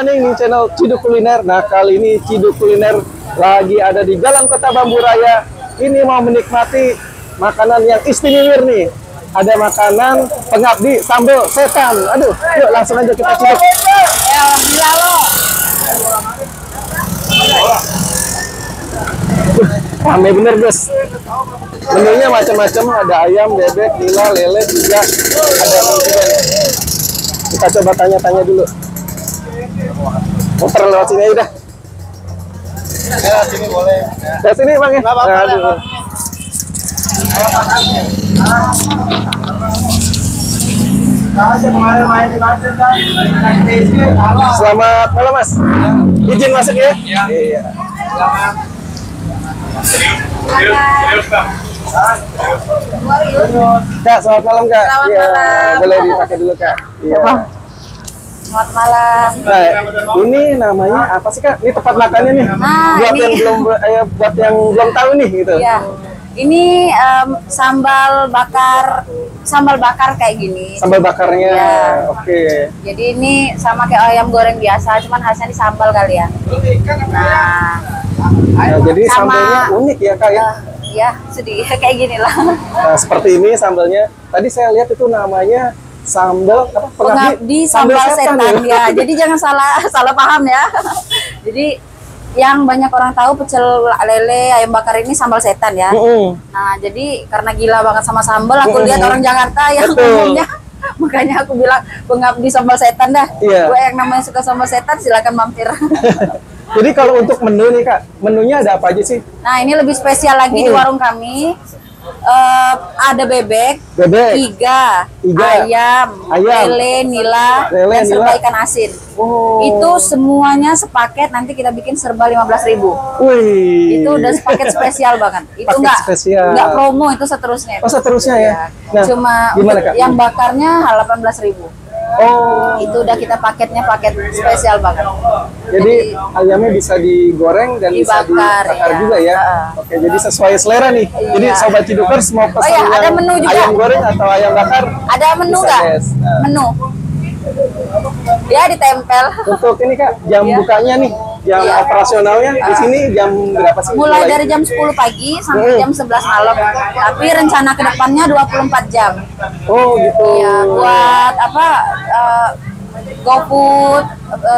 nih di channel Ciduk Kuliner. Nah, kali ini Ciduk Kuliner lagi ada di Jalan Kota Bambu Raya. Ini mau menikmati makanan yang istimewa nih. Ada makanan pengabdi sambal setan. Aduh, yuk langsung aja kita ciduk. Ya, alhamdulillah lo. Rame bener guys. Menunya macam-macam, ada ayam, bebek, nila, lele juga ada juga nih. Kita coba tanya-tanya dulu. Muter lewat sini aja dah. Ya, sini boleh. Ya sini bang ya. Nggak apa-apa, Aduh. Selamat malam mas. Izin masuk ya? Iya. Kak, selamat malam kak. Selamat Iya, malam. boleh dipakai dulu kak. Iya. Selamat malam. Nah, ini namanya apa sih kak? Ini tempat makannya nih. Nah, buat ini- yang belum buat yang belum tahu nih gitu. Iya. Ini sambal bakar kayak gini. Sambal bakarnya. Iya. Oke. Jadi ini sama kayak ayam goreng biasa, cuman khasnya di sambal kali ya. Nah, Nah, jadi sama- sambalnya unik ya kak ya. ya sedih kayak gini lah. Nah, seperti ini sambalnya. Tadi saya lihat itu namanya sambal apa? Pengabdi sambal setan ya. Jadi jangan salah paham ya. Jadi yang banyak orang tahu pecel lele ayam bakar ini sambal setan ya. Nah, jadi karena gila banget sama sambal, aku lihat orang Jakarta yang Betul. umumnya, makanya aku bilang pengabdi sambal setan dah. Iya. Gue yang namanya suka sambal setan silakan mampir. Jadi kalau untuk menu nih kak, menunya ada apa aja sih? Nah, ini lebih spesial lagi di warung kami. Ada bebek, iga, ayam, lele, nila, dan serba ikan asin. Oh. Itu semuanya sepaket, nanti kita bikin serba 15.000. Wih. Itu udah paket spesial banget. Itu Paket spesial. enggak promo, itu seterusnya. Oh seterusnya ya. Nah, Cuma gimana untuk kak? yang bakarnya 18.000. Oh. Itu udah kita paketnya paket spesial banget. Jadi ayamnya bisa digoreng dan bisa Dibakar, dibakar iya. juga ya. Oke, jadi sesuai selera nih. Jadi Iya. sobat Cidukers mau pesan iya, ada yang menu juga. ayam goreng atau ayam bakar? Ada menu Bisa, nggak? Des. Nah. Menu. Ya ditempel. Untuk ini kak, jam Iya. bukanya nih, jam Iya. operasionalnya di sini jam berapa sih? Mulai dari jam 10 pagi sampai jam 11 malam. Tapi rencana kedepannya 24 jam. Oh gitu. Ya, buat apa? GoFood,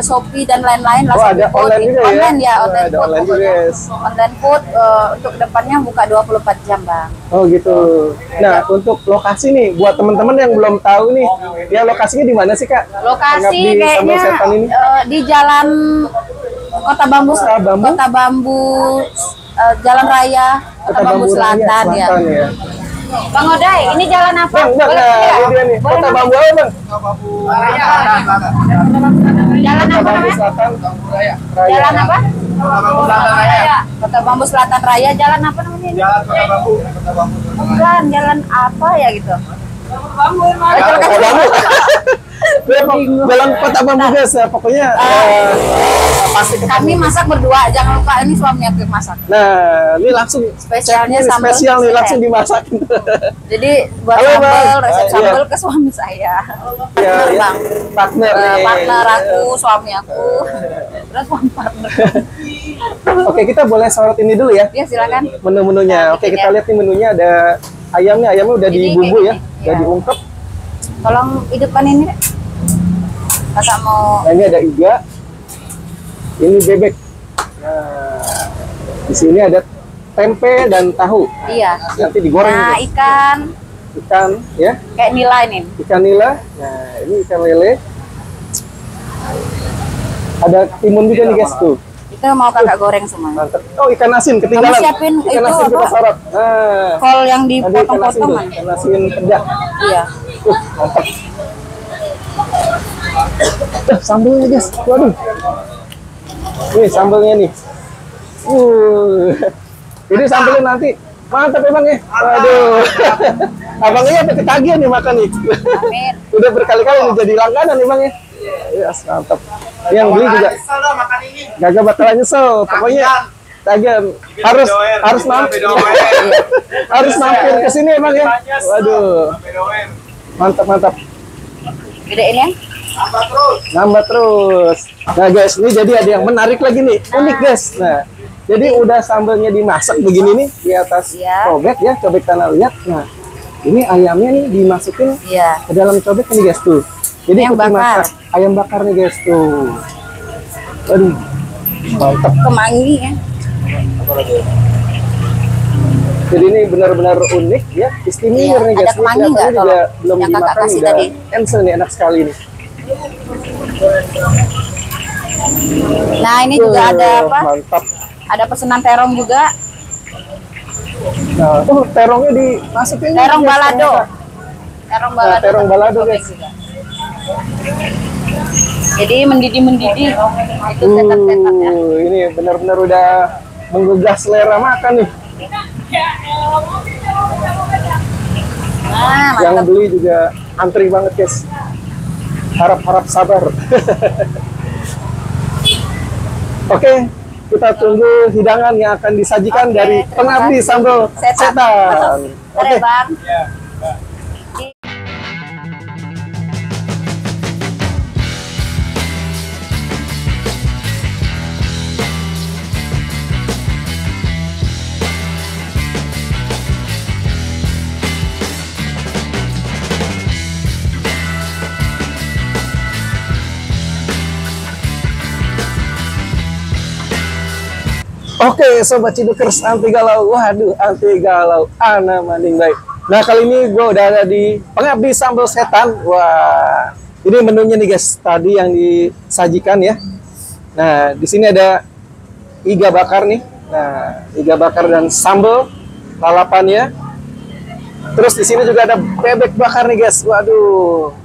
Shopee dan lain-lain lah. Oh, ada Shopee Food. online juga ya? Online ya, Oh, online ada food. online juga, pokoknya. guys. Online food untuk kedepannya buka 24 jam, Bang. Oh gitu. Nah untuk lokasi nih, buat teman-teman yang belum tahu nih, ya lokasinya di mana sih kak? Lokasi Pengabdi kayaknya Sambal Setan ini? di Jalan Kota Bambu, Jalan Raya Kota Bambu Raya, Selatan ya. ya. Bang Odai, ini jalan apa? Bang, nah, ini dia nih, Kota Bambu apa bang? Jalan apa Bambu namanya? Selatan, Raya. Jalan apa? Kota Bambu Selatan Raya. Jalan apa namanya ini? Bukan, jalan apa ya gitu? Kota Bambu. Jalan Kota Bambu guys, ya, pokoknya pasti ketemu. Kami masak berdua, jangan lupa ini suami aku yang masak. Nah, ini langsung Spesialnya chefnya sambal spesial nih, saya. langsung dimasak. Jadi buat Halo, sambal, Bang. resep Iya. sambal ke suami saya. Ya, Partner, ya. Bang. Partner nih. Partner aku, suami aku. Terus one partner. Oke, kita boleh sorot ini dulu ya. Ya silakan. Menu-menunya. Oke, kita lihat nih menunya ada ayam nih, ayamnya udah Ini dibumbu kayak ya, gini, udah ya. diungkep. Tolong hidupkan ini. Dek. Kakak mau Nah, ini ada iga. Ini bebek. Nah, di sini ada tempe dan tahu. iya. Nanti digoreng. Nah, guys. ikan ya, kayak nila ini. ikan nila. Nah, ini ikan lele. Ada timun juga nih guys tuh. Itu mau kakak goreng semua. Mantep. Oh, ikan asin ketinggalan. Kamu siapin ikan itu asin kita apa? sorot. Nah, Kol yang ada ikan asin dipotong-potong tuh, kan? ikan asin pedas. Iya. Mantap. Sambalnya guys, waduh. Nih sambalnya nih. Ini sambalnya nanti mantap emang ya. Waduh. Abangnya apa ketagihan nih makan nih. Amin. Udah berkali-kali nih jadi langganan emang ya. Yes, mantap. Yang beli juga gagak bakalan nyesel. Pokoknya tagihan harus mampir. Harus mampir ke sini emang ya. Waduh. Mantap. Gedein ya? Nambah terus. Nah guys, ini jadi ada yang menarik lagi nih, unik guys. Nah, jadi udah sambalnya dimasak begini nih di atas cobek ya, cobek tanah liat. Nah, ini ayamnya nih dimasukin ke dalam cobek nih guys tuh. Jadi ayam bakar. Masak ayam bakar nih guys tuh. Aduh, mantap. Kemangi ya. Jadi ini benar-benar unik ya, istimewa nih guys. Ada kemangi nggak juga belum yang kakak dimakan, kasih udah tadi? cancel nih, enak sekali nih. Nah ini juga ada apa? Mantap. Ada pesanan terong juga. Nah, terongnya dimasukin. Terong guys, balado. ternyata. Terong Nah, balado. terong balado guys. Jadi mendidih itu setat-setat ya. Ini benar-benar udah menggugah selera makan nih. Nah, Yang mantap. beli juga antri banget guys. Harap-harap sabar. Oke, kita tunggu hidangan yang akan disajikan dari terima pengabdi kasih. sambal Setan. setan. Oke, Bang. Oke, Sobat Cidukers anti galau. Waduh, anti galau. Ana maning baik. Nah, kali ini gue udah ada di pengabdi sambal setan. Wah, ini menunya nih guys. Tadi yang disajikan ya. Nah, di sini ada iga bakar nih. Nah, iga bakar dan sambal lalapannya. Terus di sini juga ada bebek bakar nih guys. Waduh,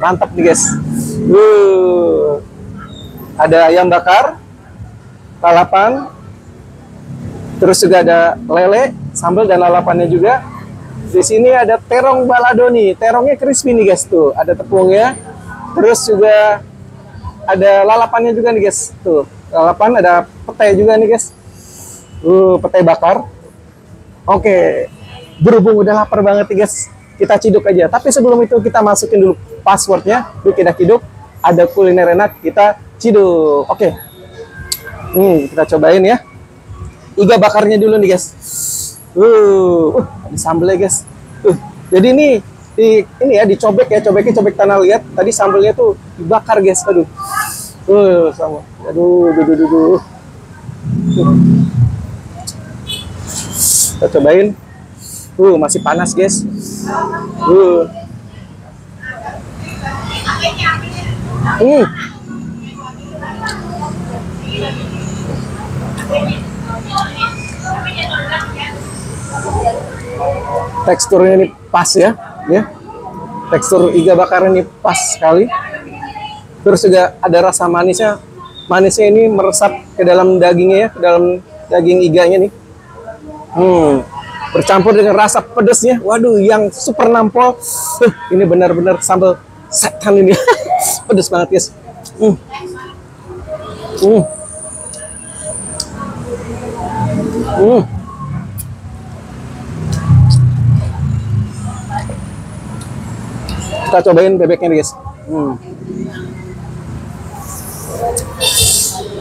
mantap nih guys. Ada ayam bakar, lalapan. Terus juga ada lele, sambal dan lalapannya juga. Di sini ada terong balado nih. Terongnya crispy nih guys tuh. Ada tepungnya. Terus juga ada lalapannya juga nih guys. Tuh, lalapan ada petai juga nih guys. Petai bakar. Oke. Berhubung udah lapar banget nih guys, kita ciduk aja. Tapi sebelum itu kita masukin dulu passwordnya. Yuk kita ciduk. Ada kuliner enak, kita ciduk. Oke. Kita cobain ya. Iga bakarnya dulu nih guys. Ada sambelnya guys. Jadi ini dicobek ya, cobeknya cobek tanah liat. Tadi sambelnya tuh dibakar guys. Aduh. Sama. Aduh. Kita cobain. Masih panas guys. Teksturnya ini pas ya. Tekstur iga bakar ini pas sekali. Terus juga ada rasa manisnya. Manisnya ini meresap ke dalam dagingnya ya, ke dalam daging iganya nih. Bercampur dengan rasa pedesnya. Waduh, yang super nampol. Ini benar-benar sambal setan ini. Pedes banget guys. Kita cobain bebeknya nih guys.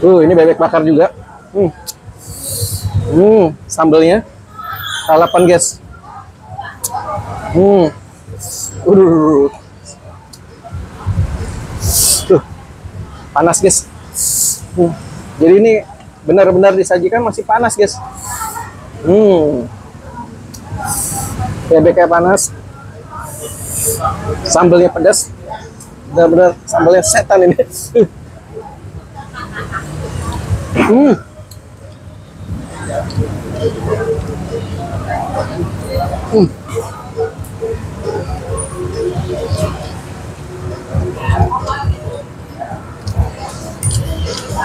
Ini bebek bakar juga. Sambelnya lalapan guys. Panas guys. Jadi ini benar-benar disajikan masih panas guys. Bebeknya panas. Sambelnya pedas. Benar-benar sambelnya setan ini.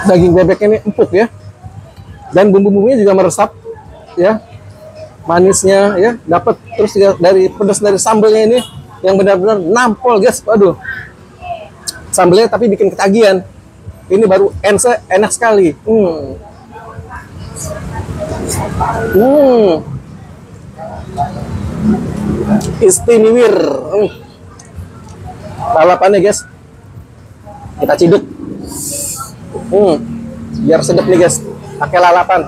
Daging bebek ini empuk ya, dan bumbu-bumbunya juga meresap ya, manisnya ya dapat, terus juga dari pedas dari sambelnya ini yang benar-benar nampol guys. Waduh, sambelnya tapi bikin ketagihan. Ini baru enak sekali. Istimewa. Lalapannya guys. Kita ciduk. Biar sedap nih guys. Pakai lalapan.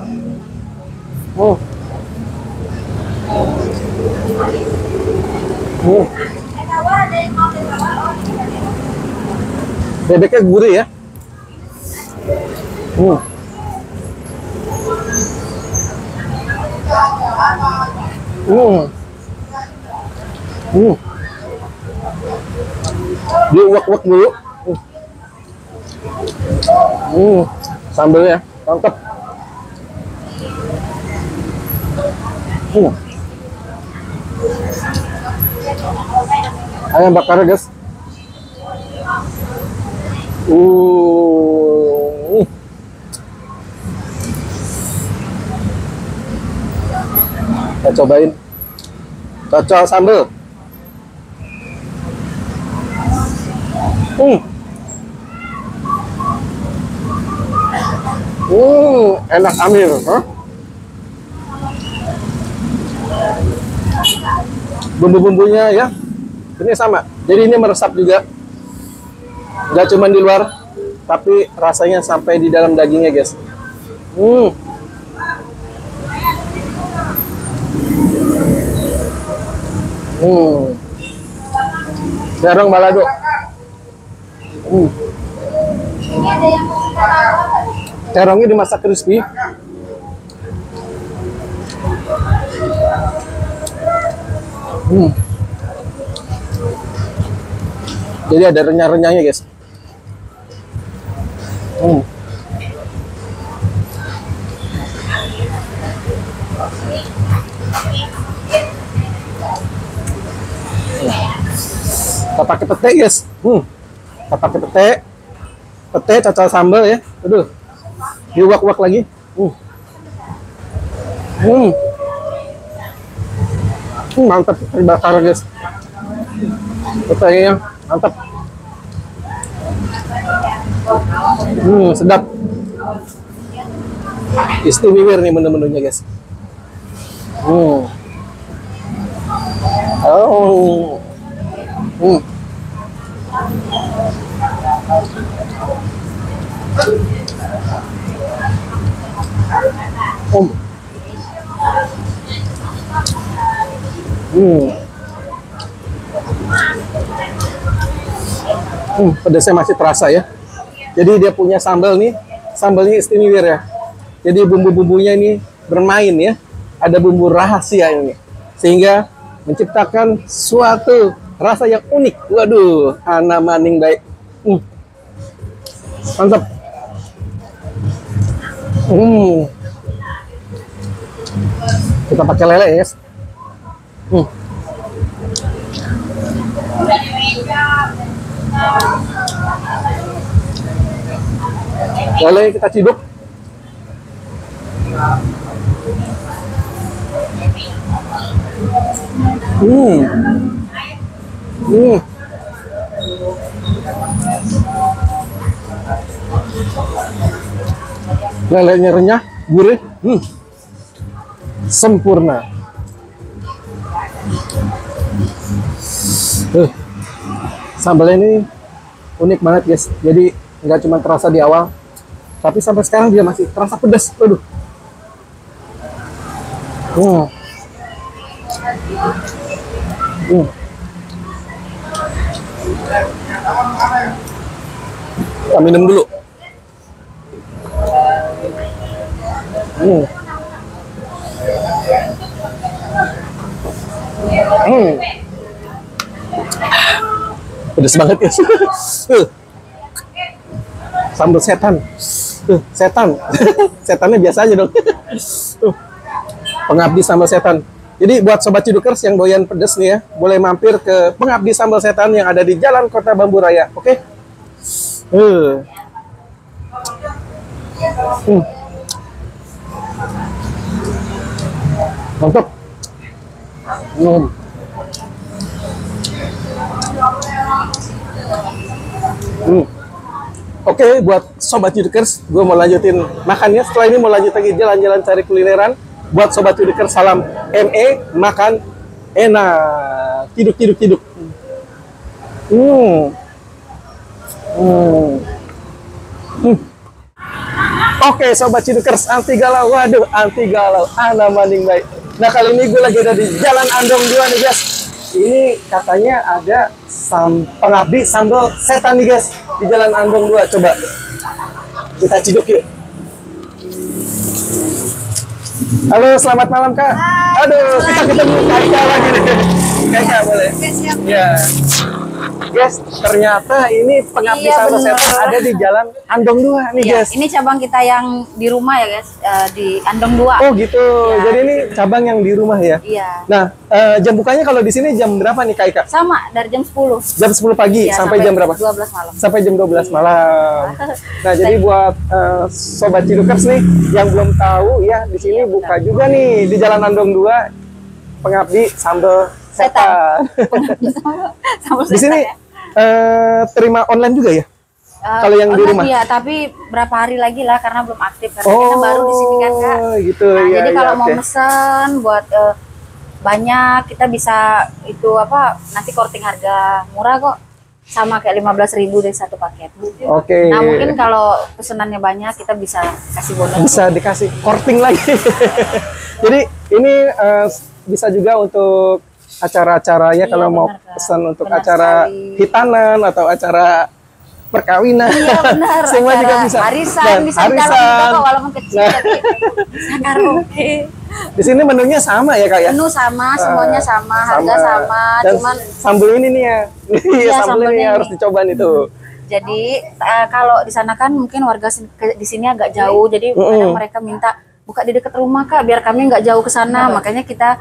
Bebeknya gurih ya. Diuak-uak dulu. Sambelnya mantap. Ayam bakar guys. Kita cobain. Cocol sambal. Enak amir, huh? Bumbu-bumbunya ya, ini sama. Jadi ini meresap juga, nggak cuma di luar, tapi rasanya sampai di dalam dagingnya, guys. Jarang balado. Terongnya dimasak crispy. Jadi ada renyah-renyahnya guys. Kita pakai pete guys. Kita pakai pete. Pete cocol sambal ya. Aduh. Diuak-uak lagi. Mantap dibakar guys. Petenya mantap. Sedap. Istimewa nih menu-menunya guys. Pedasnya masih terasa ya. Jadi dia punya sambal nih, sambalnya istimewa ya. Jadi bumbu-bumbunya ini bermain ya. Ada bumbu rahasia ini, sehingga menciptakan suatu rasa yang unik. Waduh, ana maning baik. Mantap. Kita pakai lele ya guys. Lele kita ciduk. Lelenya renyah, gurih, sempurna. Sambalnya ini unik banget guys. Jadi nggak cuma terasa di awal, tapi sampai sekarang dia masih terasa pedas. Aduh. Kita minum dulu. Pedas banget ya. Sambal setan. Setan. Setannya biasa aja dong. Pengabdi sambal setan. Jadi buat sobat cidukers yang doyan pedas nih ya, boleh mampir ke Pengabdi Sambal Setan yang ada di Jalan Kota Bambu Raya. Oke? Mantap. Oke, buat sobat cidukers, gue mau lanjutin makannya. Setelah ini mau lanjut lagi jalan-jalan cari kulineran. Buat sobat cidukers, salam ME, makan enak. Ciduk. Oke, sobat Cidukers, anti galau. Waduh, anti galau. Ana maning baik. Nah, kali ini gue lagi ada di Jalan Andong 2 nih, guys. Ini katanya ada pengabdi sambal setan nih, guys, di Jalan Andong 2. Coba kita ciduk yuk. Halo, selamat malam, Kak. Aduh, kita ketemu Kak lagi nih. Kak, boleh? Ya. Guys, ternyata ini pengabdi sambal setan ada di Jalan Andong 2 nih, guys. Ini cabang kita yang di rumah ya, guys, di Andong 2. Oh, gitu. Ya. Jadi ini cabang yang di rumah ya? Iya. Nah, jam bukanya kalau di sini jam berapa nih, Kak Ika? Sama, dari jam 10. Jam 10 pagi Ya, sampai jam berapa? 12 malam. Sampai jam 12 malam. Nah, jadi buat sobat Cidukers nih yang belum tahu ya, di sini buka juga nih di Jalan Andong 2 pengabdi sambal setan. Sambal Di sini ya? terima online juga ya? Kalau yang di rumah? Iya, tapi berapa hari lagi lah karena belum aktif karena kita baru di sini kan, Kak. Gitu. Nah, Ya, jadi ya, kalau mau oke. mesen buat banyak kita bisa itu apa nanti korting harga murah kok. Sama kayak 15.000 dari satu paket. Oke. Nah, mungkin kalau pesenannya banyak kita bisa kasih bonus. Bisa dikasih korting lagi. Jadi ini bisa juga untuk acara-acara ya, Iya, kalau mau benar, Kak. pesan untuk Benar acara sekali. hitanan atau acara perkawinan. Iya benar. Semua juga acara bisa. Arisan Dan bisa di dalam juga kok walaupun kecil Nah. tapi bisa karaoke. Di sini menunya sama ya, Kak ya? Menu sama, semuanya sama, harga sama, Dan cuman sambal ini nih ya. Iya, sambal sambelnya ini ini. harus dicoba nih tuh. jadi kalau di sana kan mungkin warga di sini agak jauh, jadi kadang mereka minta buka di dekat rumah, Kak, biar kami nggak jauh ke sana. Makanya kita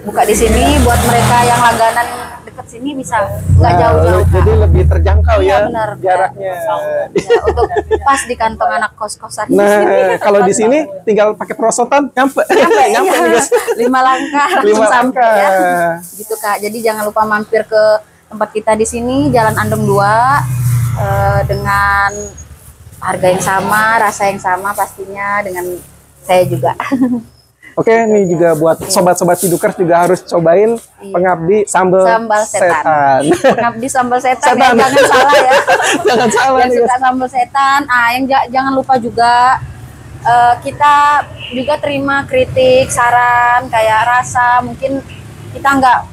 buka di sini buat mereka yang langganan dekat sini bisa nggak Nah, jauh-jauh, Kak. jadi lebih terjangkau Iya, ya benar, Kak. jaraknya. Ya, untuk pas di kantong anak kos-kosan. Nah, kalau di sini tinggal pakai perosotan nyampe. Nyampe nih, guys. 5 langkah langsung 5 sampai langkah. ya. Gitu, Kak. Jadi jangan lupa mampir ke tempat kita di sini Jalan Andong 2 dengan harga yang sama, rasa yang sama pastinya dengan saya juga. Oke, ini juga buat sobat-sobat Cidukers juga harus cobain pengabdi sambal setan. Pengabdi sambal setan, Setan. ya, jangan salah ya. Jangan salah Yang nih, suka guys. sambal setan, yang jangan lupa juga kita juga terima kritik, saran kayak rasa, mungkin kita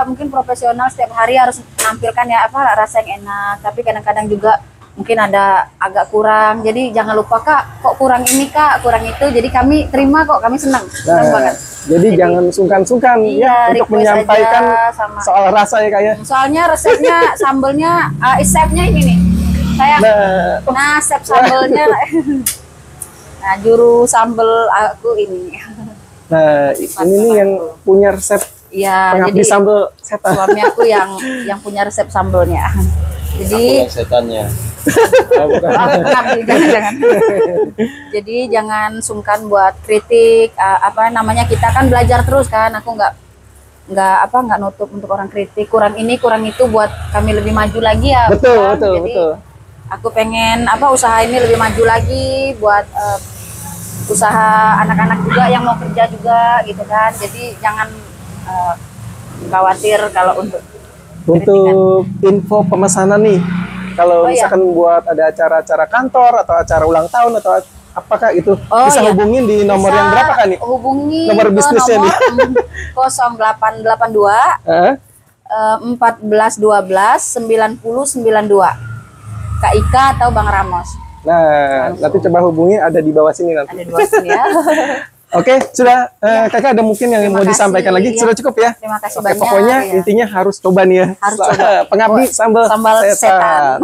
mungkin profesional setiap hari harus menampilkan ya apa rasa yang enak, tapi kadang-kadang juga mungkin ada agak kurang. Jadi jangan lupa, Kak, kok kurang ini, Kak, kurang itu. Jadi kami terima kok, kami senang Nah, banget. jadi jangan sungkan-sungkan Iya, ya untuk request menyampaikan aja sama. soal rasa ya, Kak ya. Soalnya resepnya sambelnya, chefnya ini nih. Saya Nah, chef sambelnya. Nah, juru sambel aku ini. nah ini nih yang punya resep Iya, pengabdi jadi sambal setan. suami aku yang punya resep sambelnya. Jadi setannya. pengabdi, jangan. Jadi jangan sungkan buat kritik, apa namanya, kita kan belajar terus kan. Aku nggak nutup untuk orang kritik, kurang ini kurang itu buat kami lebih maju lagi ya. Betul, Bang. betul, Jadi, betul. aku pengen usaha ini lebih maju lagi buat usaha anak-anak juga yang mau kerja juga gitu kan. Jadi jangan khawatir kalau untuk info pemesanan nih. Kalau Oh, iya. misalkan buat ada acara-acara kantor atau acara ulang tahun atau apakah itu Oh, bisa iya. hubungin di nomor yang Bisa berapa kan nih? hubungi Nomor ke bisnisnya nih. nomor 0882 Hah? 1412 9092 Kak Ika atau Bang Ramos. Nah, nanti coba hubungi, ada di bawah sini nanti. Ada di bawah sini ya. Oke, sudah. Kakak ada mungkin yang mau Terima disampaikan kasih, lagi? ya. Sudah cukup ya? Terima kasih Oke, banyak. pokoknya ya. intinya harus coba nih ya. Harus coba. Pengabdi sambal Sambal setan.